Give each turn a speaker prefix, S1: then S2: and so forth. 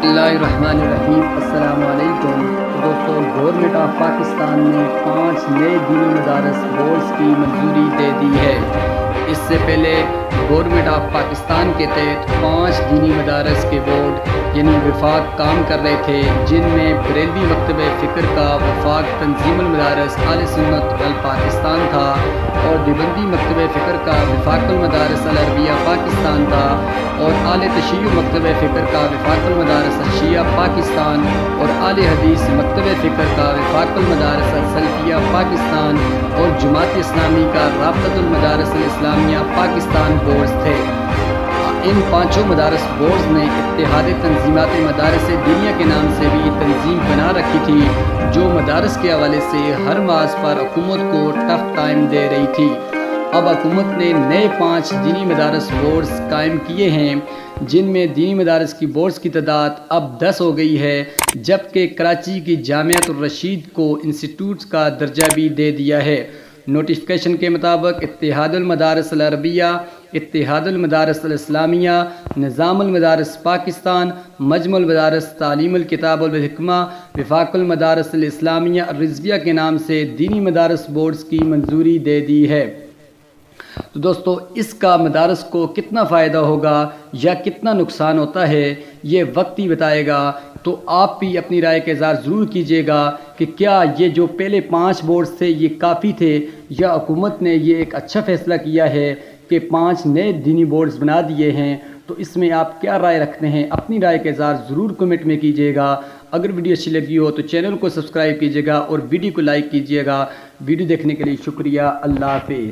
S1: اللہ الرحمن الرحیم۔ السلام علیکم دوستوں، گورنمنٹ آف پاکستان نے 5 نئے دینی مدارس بورڈز کی منظوری دے دی ہے۔ اس سے پہلے گورنمنٹ آف پاکستان کے تحت 5 دینی مدارس کے بورڈ یعنی وفاق کام کر رہے تھے، جن میں بریلوی مکتب فکر کا وفاق تنظیم المدارس اہل سنت پاکستان تھا، اور دیوبندی مکتب فکر کا وفاق المدارس العربیہ پاکستان تھا، اور اعلی تشیع مکتب فکر کا وفاق المدارس الشیعہ پاکستان، اور اعلی حدیث مکتب فکر کا وفاق المدارس السلفیہ پاکستان، اور جماعت اسلامی کا رابطۃ المدارس الاسلامیہ پاکستان بورڈز تھے۔ ان 5 مدارس بورڈز نے اتحاد تنظیمات مدارس دینیہ کے نام سے بھی تنظیم بنا رکھی تھی، جو مدارس کے حوالے سے ہر معاذ پر حکومت کو ٹف ٹائم دے رہی تھی۔ اب حکومت نے نئے 5 دینی مدارس بورڈز قائم کیے ہیں، جن میں دینی مدارس کی بورڈز کی تعداد اب 10 ہو گئی ہے، جبکہ کراچی کی جامعۃ الرشید کو انسٹیٹیوٹ کا درجہ بھی دے دیا ہے۔ نوٹیفیکیشن کے مطابق اتحاد المدارس العربیہ، اتحاد المدارس الاسلامیہ، نظام المدارس پاکستان، مجمع المدارس تعلیم الکتاب والحکمہ، وفاق المدارس الاسلامیہ الرضویہ کے نام سے دینی مدارس بورڈز کی منظوری دے دی ہے۔ تو دوستو، اس کا مدارس کو کتنا فائدہ ہوگا یا کتنا نقصان ہوتا ہے، یہ وقت ہی بتائے گا۔ تو آپ بھی اپنی رائے کا اظہار ضرور کیجیے گا کہ کیا یہ جو پہلے 5 بورڈز تھے یہ کافی تھے، یا حکومت نے یہ ایک اچھا فیصلہ کیا ہے کہ 5 نئے دینی بورڈز بنا دیے ہیں۔ تو اس میں آپ کیا رائے رکھتے ہیں؟ اپنی رائے کا اظہار ضرور کمنٹ میں کیجیے گا۔ اگر ویڈیو اچھی لگی ہو تو چینل کو سبسکرائب کیجیے گا اور ویڈیو کو لائک کیجیے گا۔ ویڈیو دیکھنے کے لیے شکریہ۔ اللہ حافظ۔